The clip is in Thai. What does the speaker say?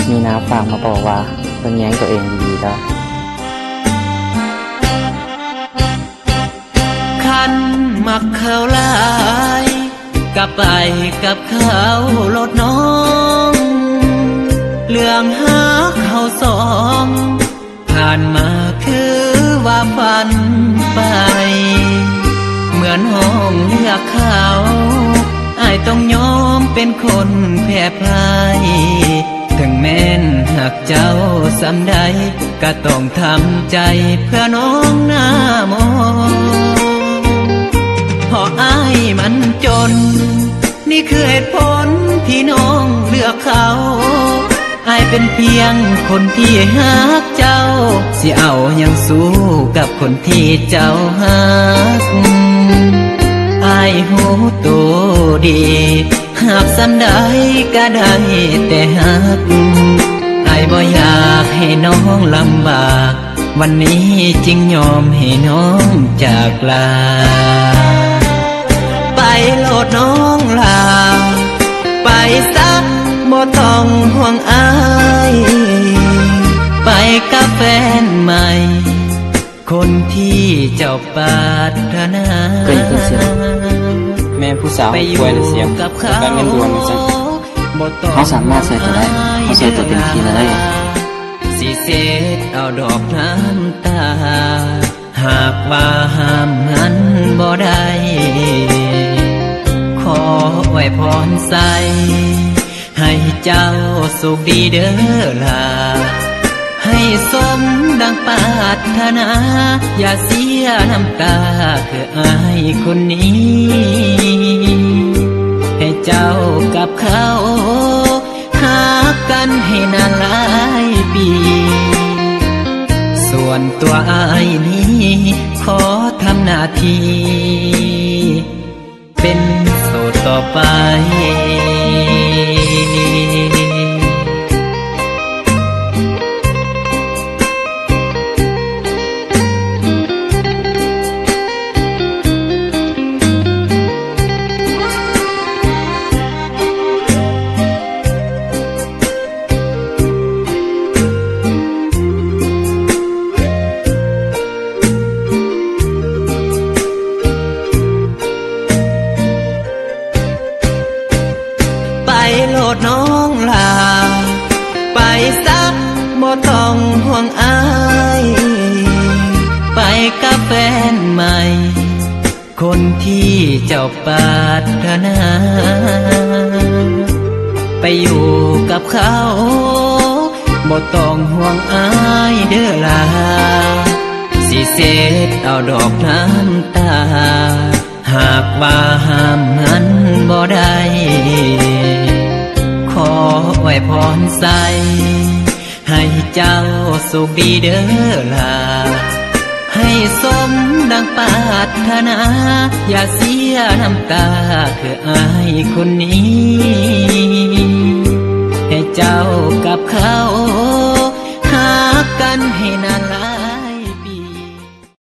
มีน้าฝากมาบอกว่าเบิ่งแย้งตัวเองดีๆแล้วคันมักเขาหลายกับไปกับเขาลดน้องเรื่องหาเขาสองผ่านมาคือว่าฝันไปเหมือนห้องเลือกเขาอ้ายต้องยอมเป็นคนแพ้พ่ายถึงแม้นหากเจ้าสำใดก็ต้องทำใจเพื่อน้องหน้ามองพออ้ายมันจนนี่คือเหตุผลที่น้องเลือกเขาอ้ายเป็นเพียงคนที่หักเจ้าสิเอายังสู้กับคนที่เจ้าหักอ้ายหูตัวดีหากสำใดก็ได้แต่หักอ้ายบ่อยากให้น้องลำบากวันนี้จึงยอมให้น้องจากลาไปโลดน้องลาไปซักบ่ต้องห่วงอ้ายไปกับแฟนใหม่คนที่เจ้าปรารถนาเกิดขึ้นเสียแม่ผู้สาวป่วยและเสียกับการเงินด่วนจังเขาสามารถใส่ตัวได้เขาใส่ตัวเต็มที่แล้วได้สิเสดเอาดอกน้ำตาหากว่าห้ามหันบ่ได้ขอไว้พรใส่ให้เจ้าสุขดีเด้อล่ะให้สมดังปรารถนาอย่าเสียน้ำตาคืออายคนนี้ให้เจ้ากับเขาหากันให้นานหลายปีส่วนตัวอายนี้ขอทำหน้าที่เป็นโสดต่อไปโลดน้องลาไปซักบ่ต้องห่วงอ้ายไปกับแฟนใหม่คนที่เจ้าปรารถนาไปอยู่กับเขาบ่ต้องห่วงอ้ายเด้อลาสิเสดเอาดอกน้ำตาหากว่าห้ามหันบ่ได้ขอไว้พรใส่ให้เจ้าสุขดีเด้อล่ะให้สมดังปรารถนาอย่าเสียน้ำตาคืออายคนนี้ให้เจ้ากับเขาหากันให้น